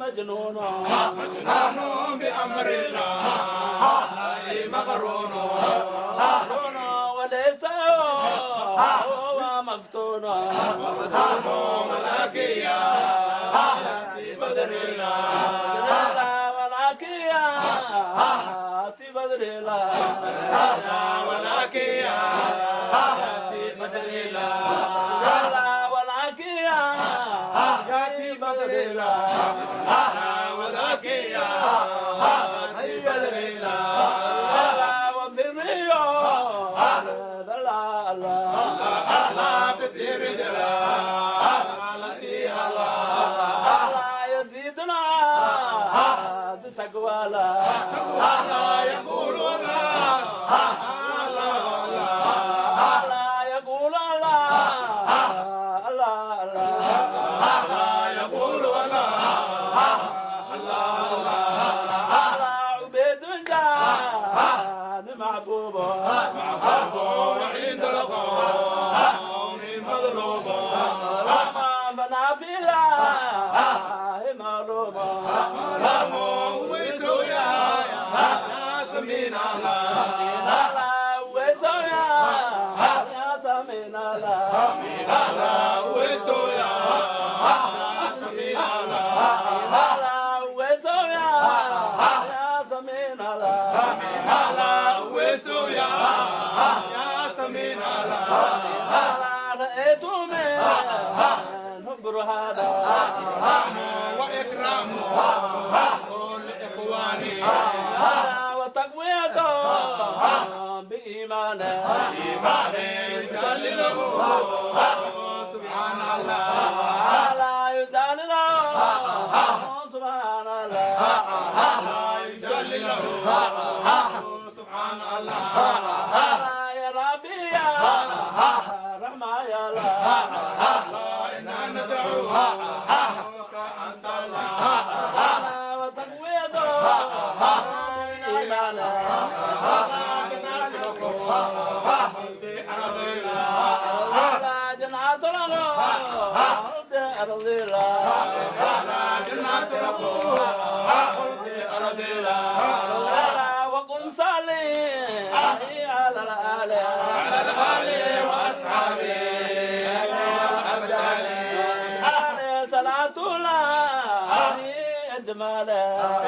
مجنون بأمر الله مغرون وليس هو مفتون ولكيا في بدرنا ولكيا في بدرنا ولكيا في بدرنا ولكيا في بدرنا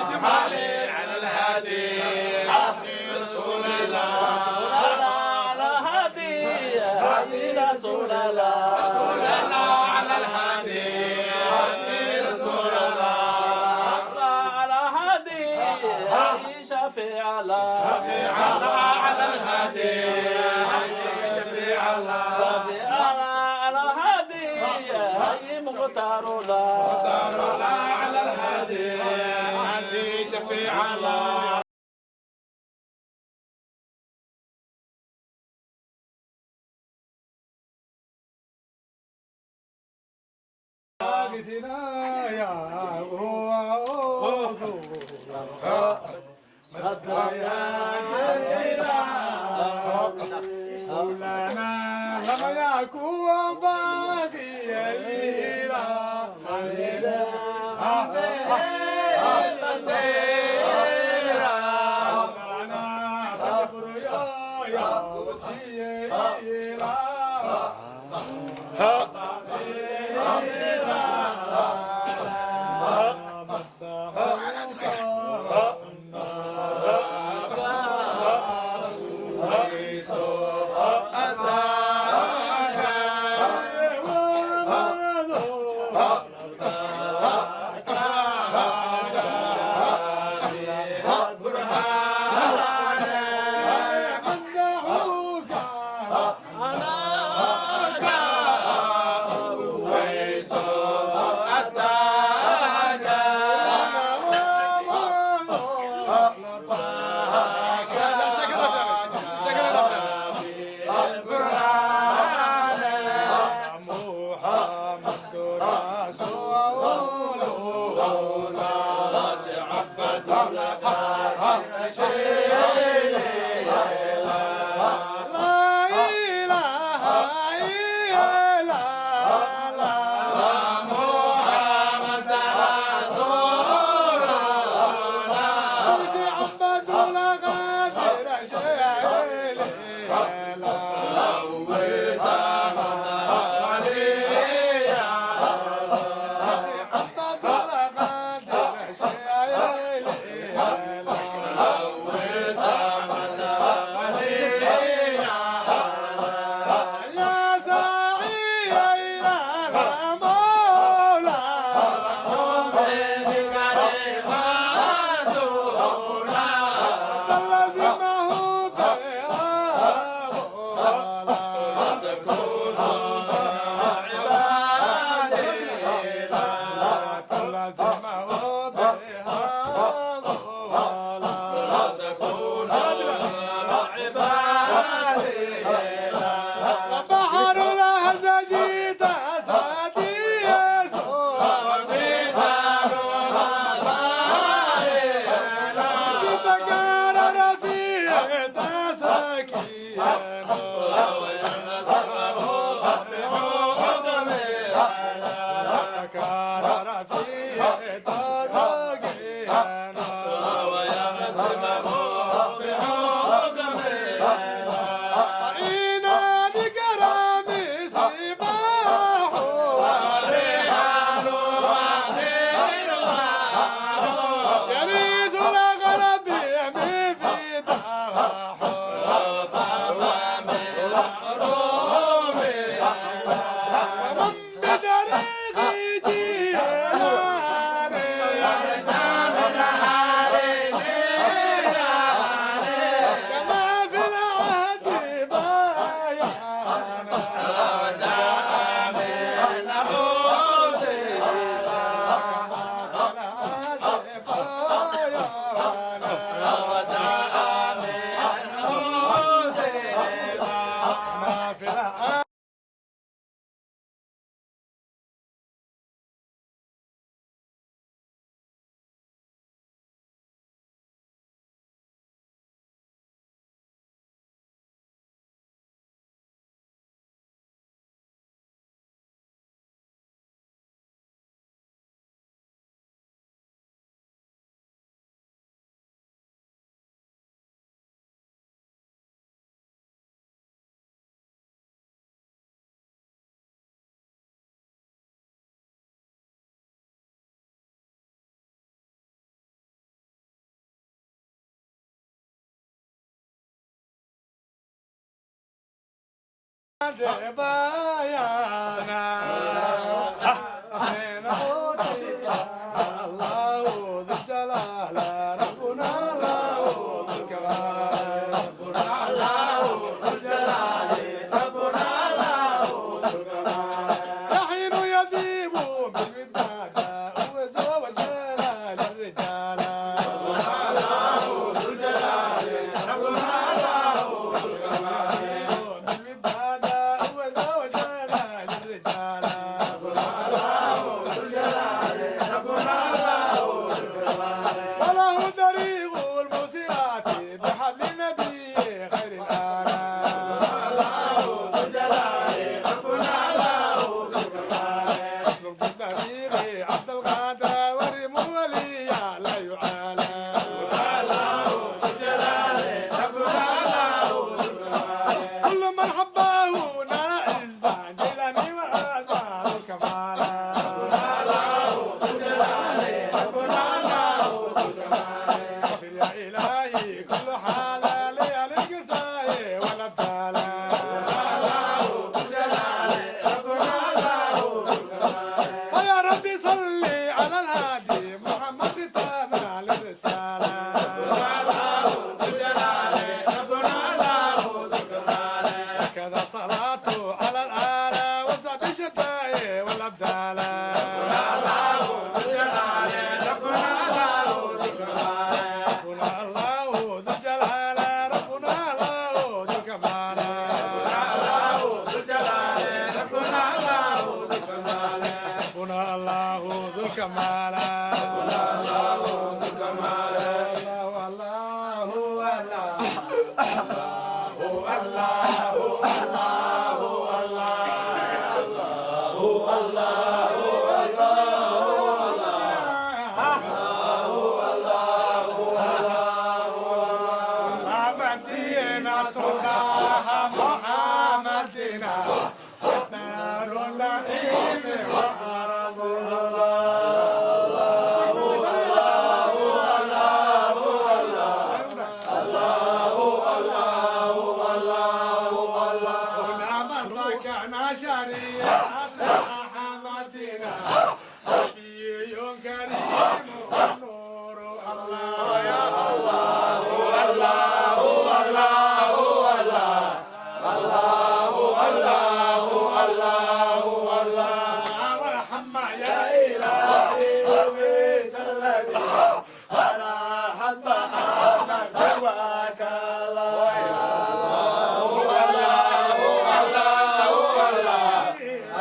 إجمالي على الهادي رسول الله على الهادي رسول الله على الهادي رسول الله على الهادي شفيع الله على الهادي شفيع الله على الهادي مختار الله على الهادي شفيع الله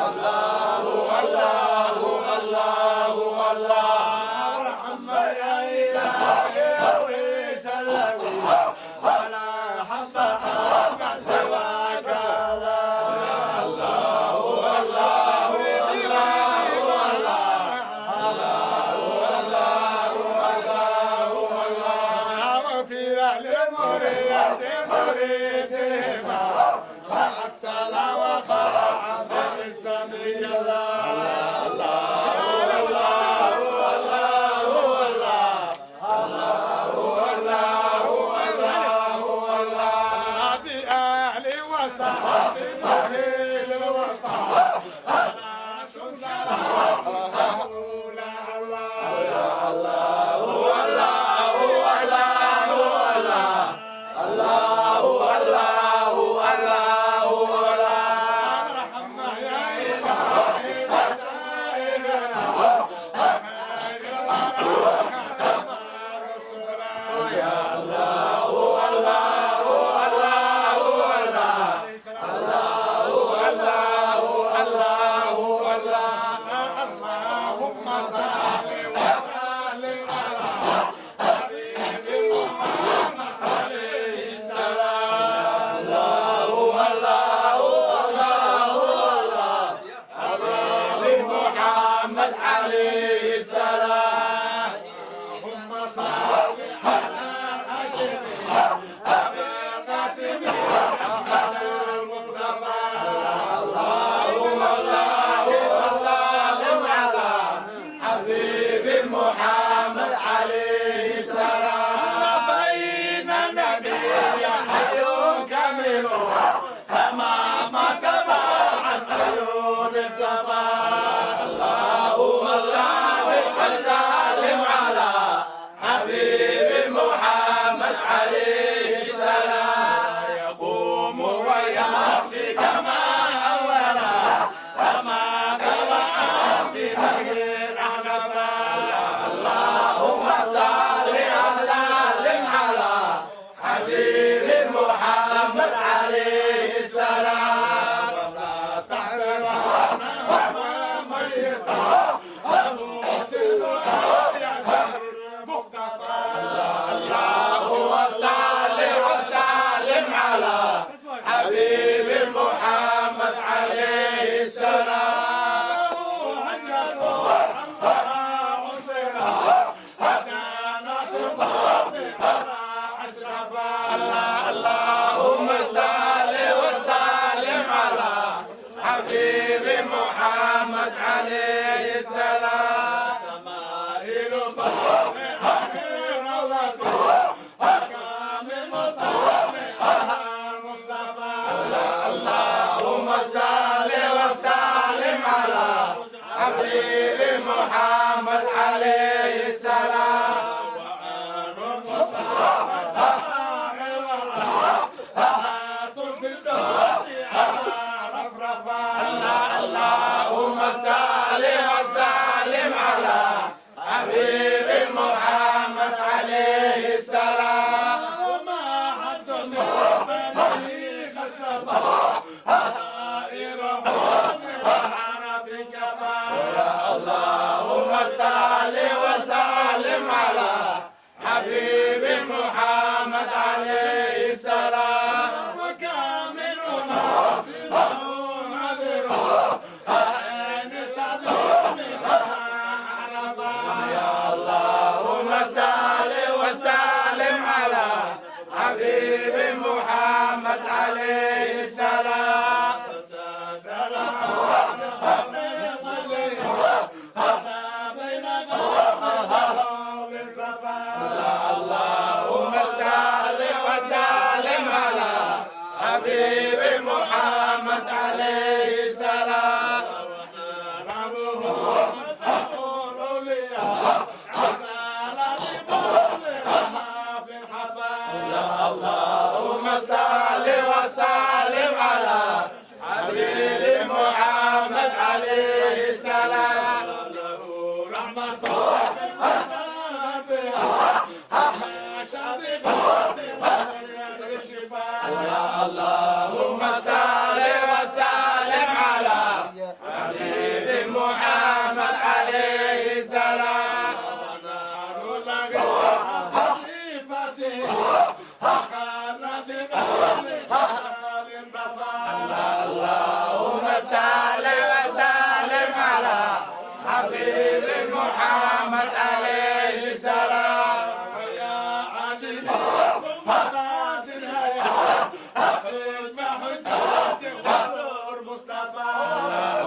Allah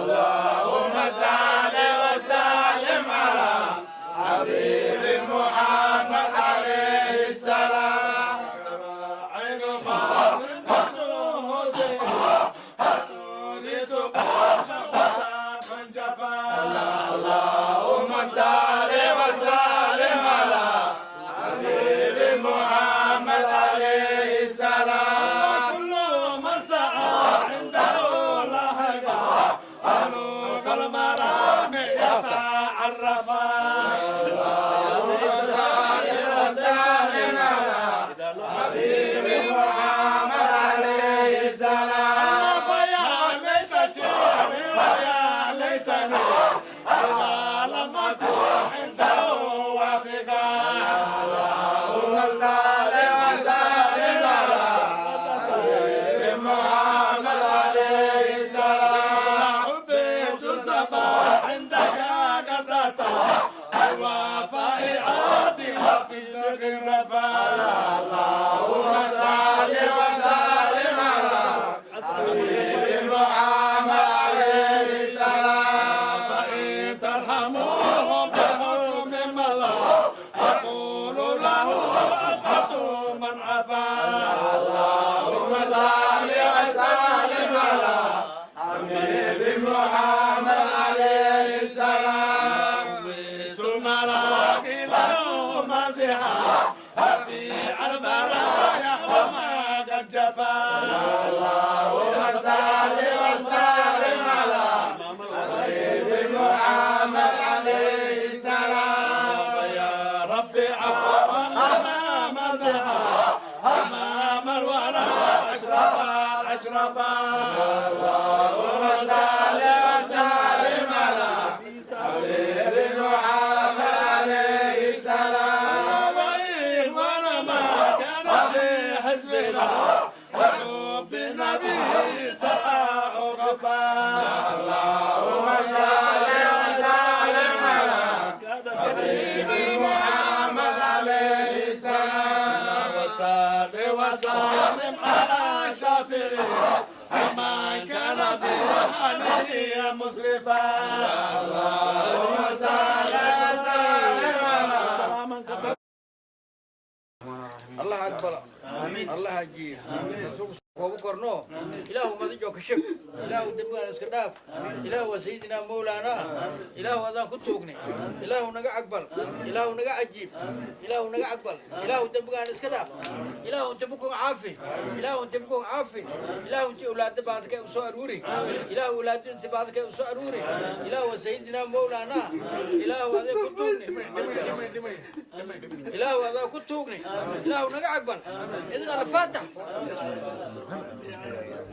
الله عرفا حبيبي محمد عليه السلام فيا ليت شيري ويا ليتني إذا لم أكن عنده وافقا اللهم صل وسلم على حبيبي محمد عليه السلام حبيت الصفا عندك قدرته وفاء عادي وصدق صفا اللهم صل وسلم على حبيبي محمد عليه السلام فإن ترحموهم بحكم الله أقول له أسقط من عفا اللهم صل وسلم على حبيبي محمد عليه السلام ثم لاقي له مزحا في البرايا وما قد جفا اللهم صل وسلم على حبيبي محمد عليه السلام يا ربي عفوا لنا مدحا أمام الورى أشرفا اللهم صل وسلم على حبيبي محمد عليه السلام وإن ولما كان في حزبنا وحب النبي سحاء غفا اللهم صل وسلم على حبيبي محمد عليه السلام وسلم على شافعي من كان في حاله مسرفا اللهم صل وسلم على الله أكبر الله أجيب وبكرنو إله ما تجوا كشف إله دمنا الإسكنداف إله سيدنا مولانا إله هذا كتوقني إله نجا أكبر إله نجا عجيب إله نجا أكبر إله دمنا الإسكنداف إله أنت بكون عافي إله أنت بكون عافي إله أنت أولاد بعضك وسؤالوري إله أولاد أنت بعضك وسؤالوري إله سيدنا مولانا إله هذا كتوقني إله هذا كتوقني إله نجا أكبر إذن الفاتح